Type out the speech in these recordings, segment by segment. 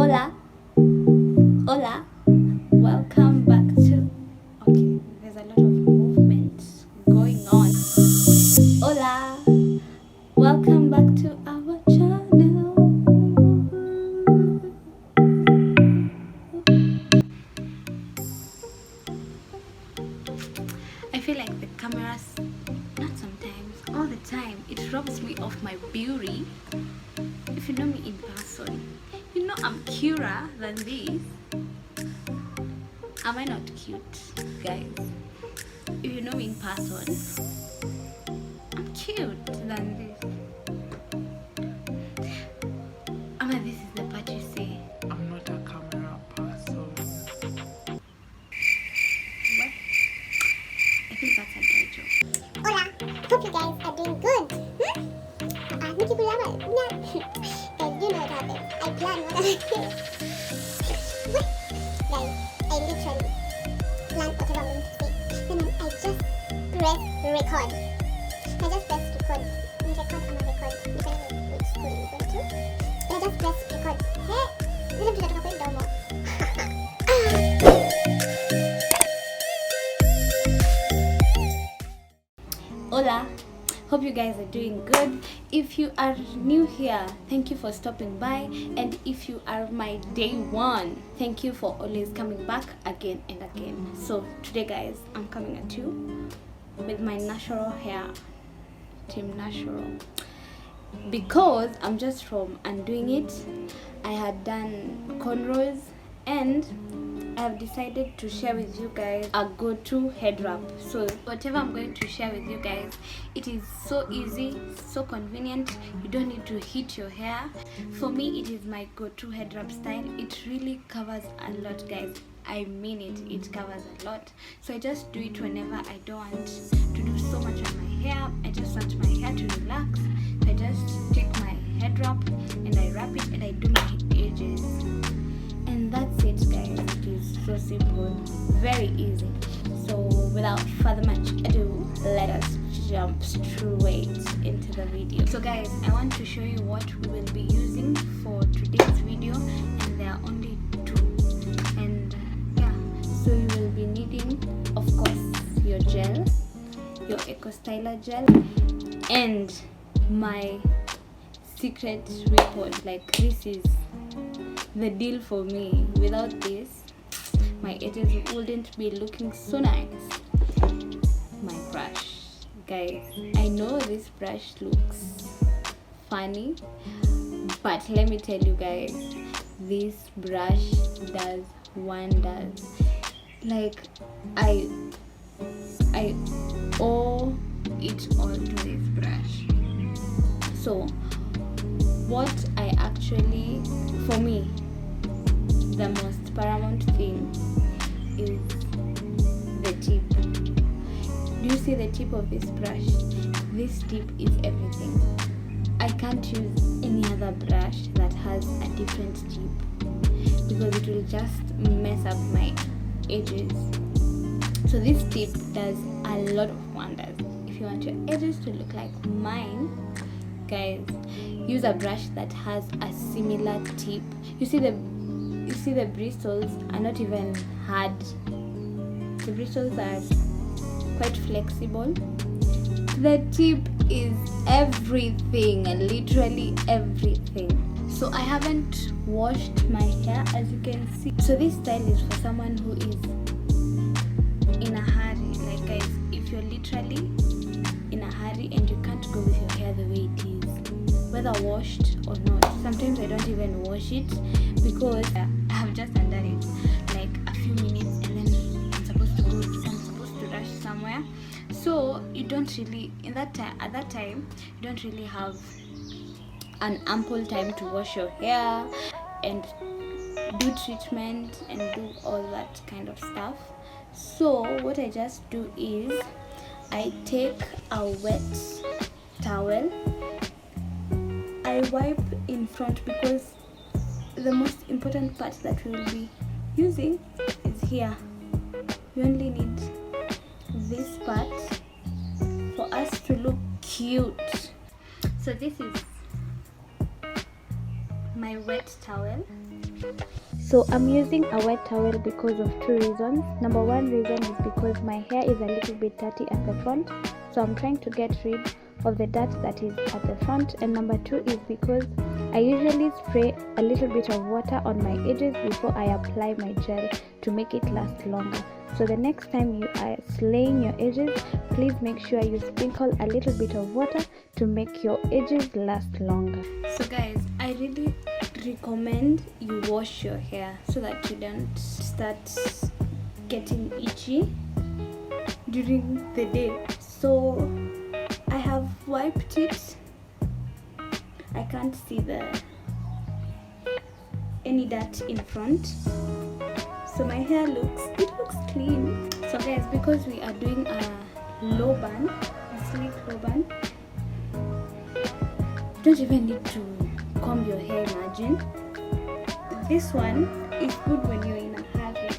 Hola, hola, welcome back to. Okay, there's a lot of movement going on. Hola, welcome back to our channel. I feel like the cameras, not sometimes, all the time, it robs me of my beauty. If you know me in person, you know I'm cuter than this. Am I not cute, guys? If you know me in person, I'm cute than this. Ama, this is the part you say. I'm not a camera person. What? I think that's a dry joke. Hola, hope you guys are doing good. Nikki Bulama, guys, you know what happened. I planned what I did. Guys, I literally planned whatever I'm going to say. Then I just press record. I just press record. Record and record. Depending on which school you're going to. Then I just press record. Hey, nila tunatoka kwa domo. Hola, hope you guys are doing good. If you are new here, thank you for stopping by, and if you are my day one, thank you for always coming back again and again. So today, guys, I'm coming at you with my natural hair, team natural, because I'm just from undoing it. I had done cornrows and I have decided to share with you guys a go-to head wrap. So whatever I'm going to share with you guys, it is so easy, so convenient. You don't need to heat your hair. For me, it is my go-to head wrap style. It really covers a lot, guys. I mean it, it covers a lot. So I just do it whenever I don't want to do so much on my hair. I just want my hair to relax. So I just take my head wrap and I wrap it and I do my edges. And that's it, guys. It is so simple, very easy. So without further much ado, let us jump straight into the video. So guys, I want to show you what we will be using for today's video, and there are only two. And yeah, so you will be needing, of course, your gel, your Eco Styler gel, and my secret report. Like, this is the deal for me. Without this, my edges wouldn't be looking so nice. My brush, guys, I know this brush looks funny, but let me tell you guys, this brush does wonders. Like, I owe it all to this brush. So what I actually, for me, the most paramount thing is the tip. Do you see the tip of this brush? This tip is everything. I can't use any other brush that has a different tip because it will just mess up my edges. So this tip does a lot of wonders. If you want your edges to look like mine, guys, use a brush that has a similar tip. You see the bristles are not even hard. The bristles are quite flexible. The tip is everything, literally everything. So I haven't washed my hair, as you can see. So this style is for someone who is in a hurry. Like, guys, if you're literally in a hurry and you can't go with your hair the way it is, whether washed or not. Sometimes I don't even wash it because I have just undone it like a few minutes, and then I'm supposed to rush somewhere. So you don't really, at that time, you don't really have an ample time to wash your hair and do treatment and do all that kind of stuff. So what I just do is I take a wet towel, I wipe in front because the most important part that we will be using is here. We only need this part for us to look cute. So this is my wet towel. So I'm using a wet towel because of two reasons. Number one reason is because my hair is a little bit dirty at the front, so I'm trying to get rid of the dirt that is at the front. And number two is because I usually spray a little bit of water on my edges before I apply my gel to make it last longer. So the next time you are slaying your edges, please make sure you sprinkle a little bit of water to make your edges last longer. So guys, I really recommend you wash your hair so that you don't start getting itchy during the day. So I have wiped it. I can't see any dirt in front, so my hair looks clean. So guys, because we are doing a low bun, a sleek low bun, you don't even need to comb your hair. Imagine this one is good when you're in a hurry.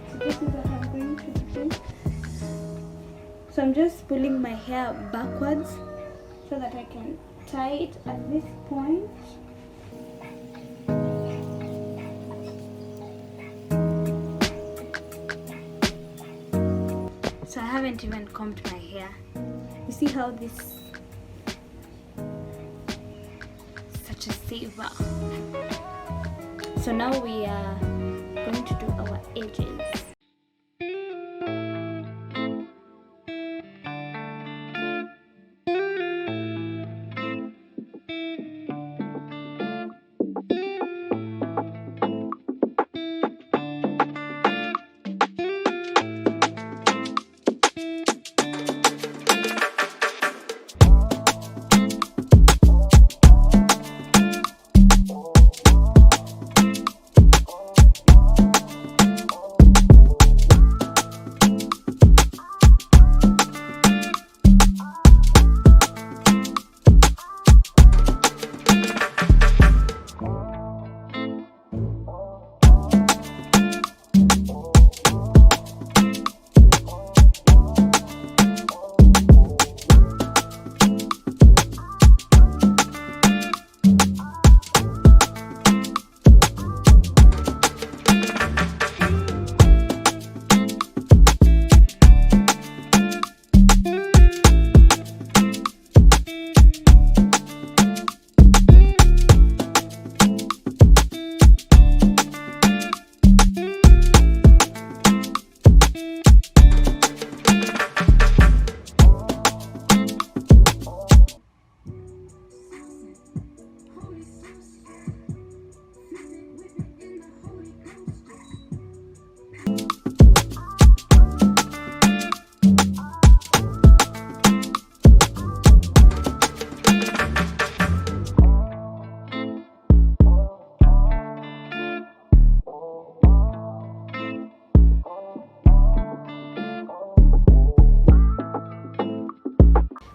So this is what I'm going to do. So I'm just pulling my hair backwards so that I can tie it at this point. So I haven't even combed my hair. You see how this is such a saver. So now we are going to do our edges.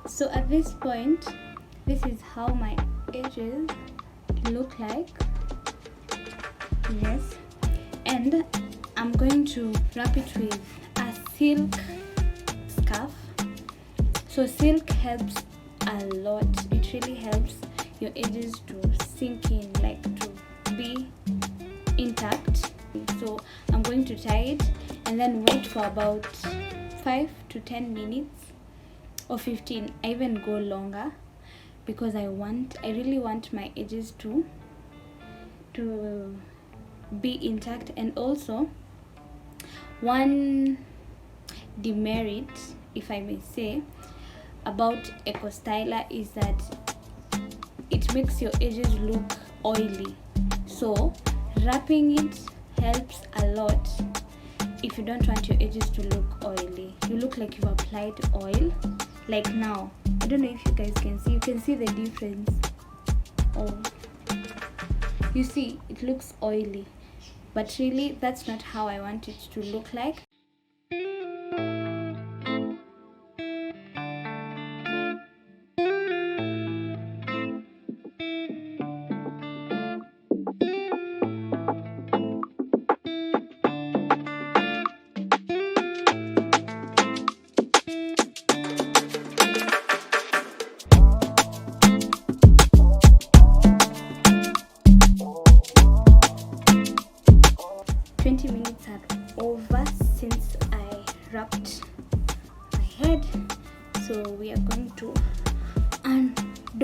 So at this point, this is how my edges look like. Yes, and I'm going to wrap it with a silk scarf. So silk helps a lot. It really helps your edges to sink in, like to be intact. So I'm going to tie it and then wait for about 5 to 10 minutes or 15. I even go longer because I really want my edges to be intact. And also, one demerit, if I may say, about Eco Styler is that it makes your edges look oily. So wrapping it helps a lot if you don't want your edges to look oily. You look like you've applied oil. Like now, I don't know if you guys can see. You can see the difference. Oh, you see, it looks oily, but really that's not how I want it to look like.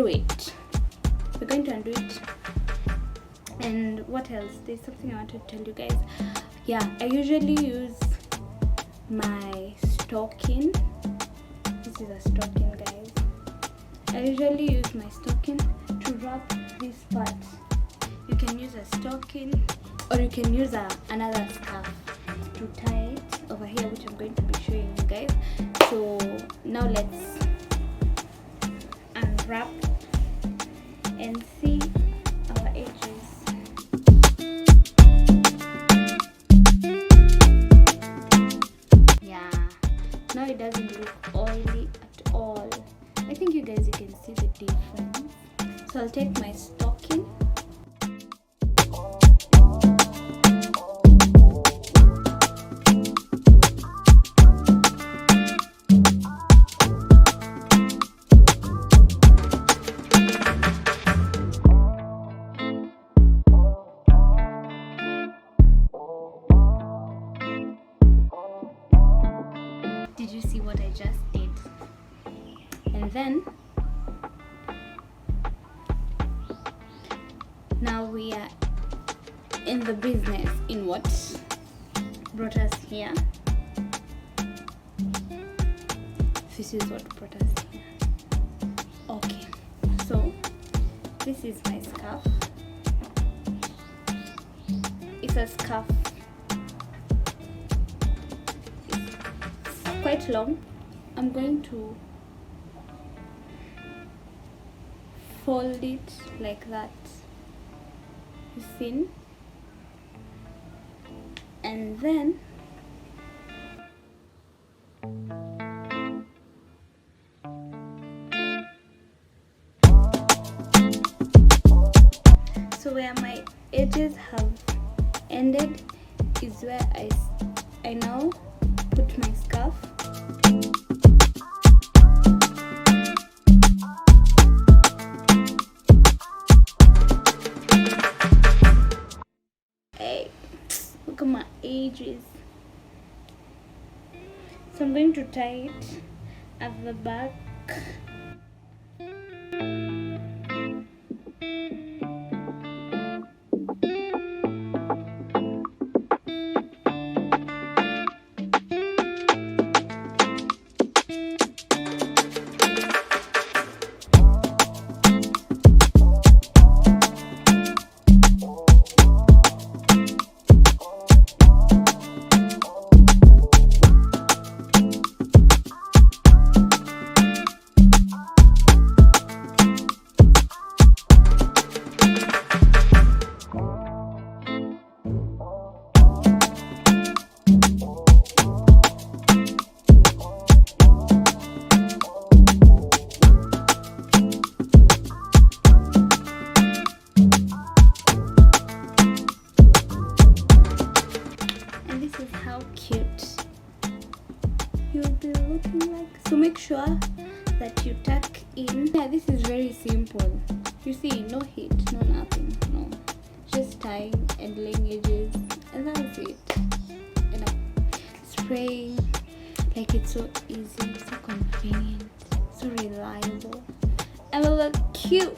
it. We're going to undo it. And what else? There's something I wanted to tell you guys. Yeah, I usually use my stocking. This is a stocking, guys. I usually use my stocking to wrap this part. You can use a stocking, or you can use another scarf to tie it over here, which I'm going to be showing you guys. So now let's unwrap and see our edges. Yeah, now it doesn't look oily at all. I think you can see the difference. So I'll take my stocking. Did you see what I just did? And then now we are in the business in what brought us here. This is what brought us here. Okay, so this is my scarf. It's a scarf. It's quite long. I'm going to fold it like that. You see? And then so where my edges have ended is where I now put my scarf. Hey, look at my edges. So I'm going to tie it at the back. Cute you'll be looking like. So make sure that you tuck in. Yeah, this is very simple. You see, no heat, no nothing, no, just tying and laying edges, and that's it. And I'm spraying. Like, it's so easy, so convenient, so reliable, and will look cute.